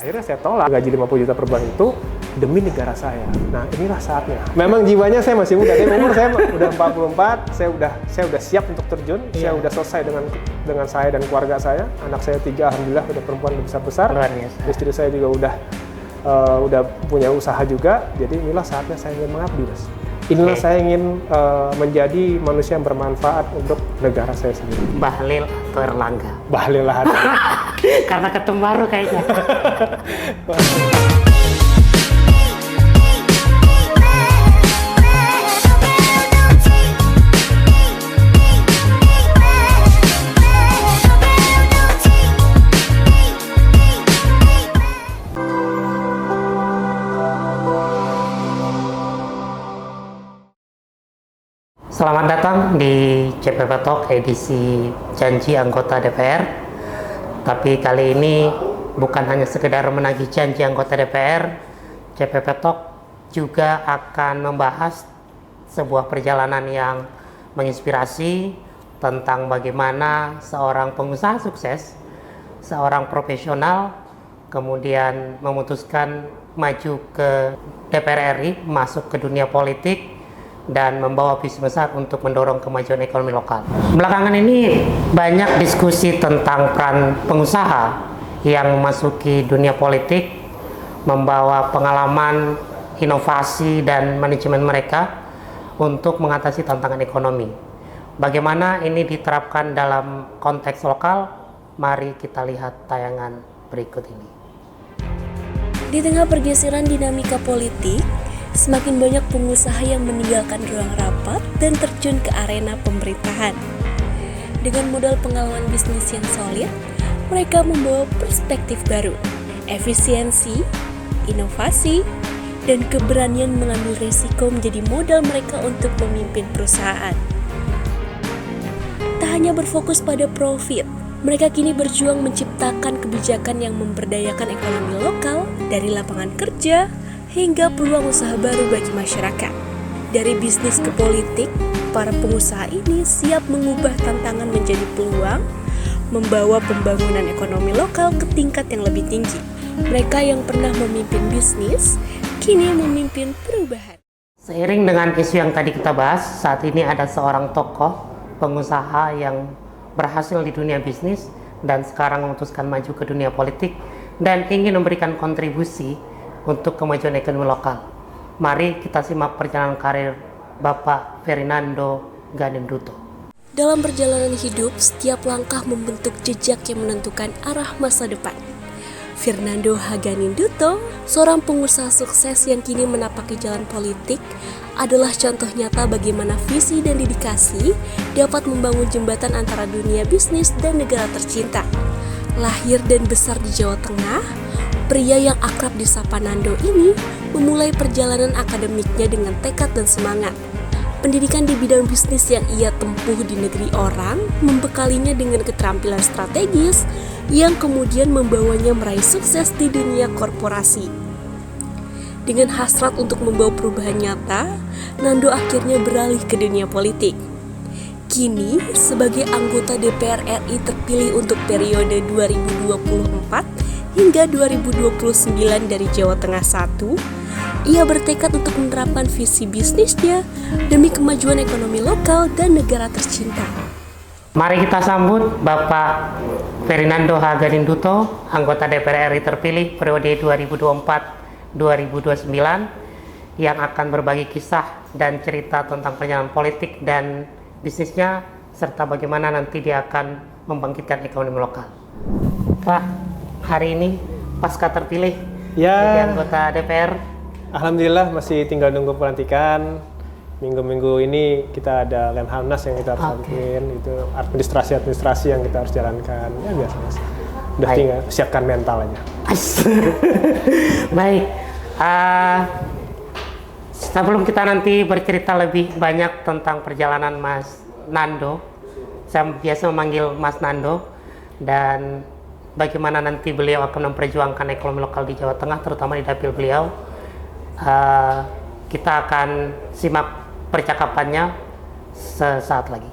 Akhirnya saya tolak gaji 50 juta per bulan itu demi negara saya. Nah, inilah saatnya. Memang jiwanya saya masih muda. Dari umur saya udah 44, saya udah siap untuk terjun. Saya udah selesai dengan saya dan keluarga saya. Anak saya 3, alhamdulillah udah perempuan udah besar-besar. Istri saya juga udah punya usaha juga. Jadi inilah saatnya saya ingin mengabdi, Mas. Inilah saya ingin menjadi manusia yang bermanfaat untuk negara saya sendiri. Bahlil atau Erlangga? Bahlil lah. Karena ketemu baru kayaknya. Selamat datang di CPP Talk edisi janji anggota DPR. Tapi kali ini bukan hanya sekedar menagih janji anggota DPR, CPP Talk juga akan membahas sebuah perjalanan yang menginspirasi tentang bagaimana seorang pengusaha sukses, seorang profesional, kemudian memutuskan maju ke DPR RI, masuk ke dunia politik, dan membawa visi besar untuk mendorong kemajuan ekonomi lokal. Belakangan ini banyak diskusi tentang peran pengusaha yang memasuki dunia politik, membawa pengalaman, inovasi, dan manajemen mereka untuk mengatasi tantangan ekonomi. Bagaimana ini diterapkan dalam konteks lokal? Mari kita lihat tayangan berikut ini. Di tengah pergeseran dinamika politik, semakin banyak pengusaha yang meninggalkan ruang rapat dan terjun ke arena pemerintahan. Dengan modal pengalaman bisnis yang solid, mereka membawa perspektif baru, efisiensi, inovasi, dan keberanian mengambil risiko menjadi modal mereka untuk memimpin perusahaan. Tak hanya berfokus pada profit, mereka kini berjuang menciptakan kebijakan yang memberdayakan ekonomi lokal dari lapangan kerja hingga peluang usaha baru bagi masyarakat. Dari bisnis ke politik, para pengusaha ini siap mengubah tantangan menjadi peluang, membawa pembangunan ekonomi lokal ke tingkat yang lebih tinggi. Mereka yang pernah memimpin bisnis, kini memimpin perubahan. Seiring dengan isu yang tadi kita bahas, saat ini ada seorang tokoh pengusaha yang berhasil di dunia bisnis dan sekarang memutuskan maju ke dunia politik dan ingin memberikan kontribusi untuk kemajuan ekonomi lokal. Mari kita simak perjalanan karir Bapak Fernando Ganinduto. Dalam perjalanan hidup, setiap langkah membentuk jejak yang menentukan arah masa depan. Fernando Ganinduto, seorang pengusaha sukses yang kini menapaki jalan politik, adalah contoh nyata bagaimana visi dan dedikasi dapat membangun jembatan antara dunia bisnis dan negara tercinta. Lahir dan besar di Jawa Tengah, pria yang akrab disapa Nando ini memulai perjalanan akademiknya dengan tekad dan semangat. Pendidikan di bidang bisnis yang ia tempuh di negeri orang membekalinya dengan keterampilan strategis yang kemudian membawanya meraih sukses di dunia korporasi. Dengan hasrat untuk membawa perubahan nyata, Nando akhirnya beralih ke dunia politik. Kini, sebagai anggota DPR RI terpilih untuk periode 2024 hingga 2029 dari Jawa Tengah 1, ia bertekad untuk menerapkan visi bisnisnya demi kemajuan ekonomi lokal dan negara tercinta. Mari kita sambut Bapak Fernando Ganinduto, anggota DPR RI terpilih periode 2024-2029, yang akan berbagi kisah dan cerita tentang perjalanan politik dan bisnisnya, serta bagaimana nanti dia akan membangkitkan ekonomi lokal. Pak, hari ini pasca terpilih jadi anggota DPR. Alhamdulillah masih tinggal nunggu pelantikan. Minggu-minggu ini kita ada Lemhanas yang kita harus lakuin, itu administrasi yang kita harus jalankan. Ya biasa mas. Udah tinggal siapkan mental aja. Baik. Sebelum kita nanti bercerita lebih banyak tentang perjalanan Mas Nando, saya biasa memanggil Mas Nando, dan bagaimana nanti beliau akan memperjuangkan ekonomi lokal di Jawa Tengah, terutama di dapil beliau. Kita akan simak percakapannya sesaat lagi.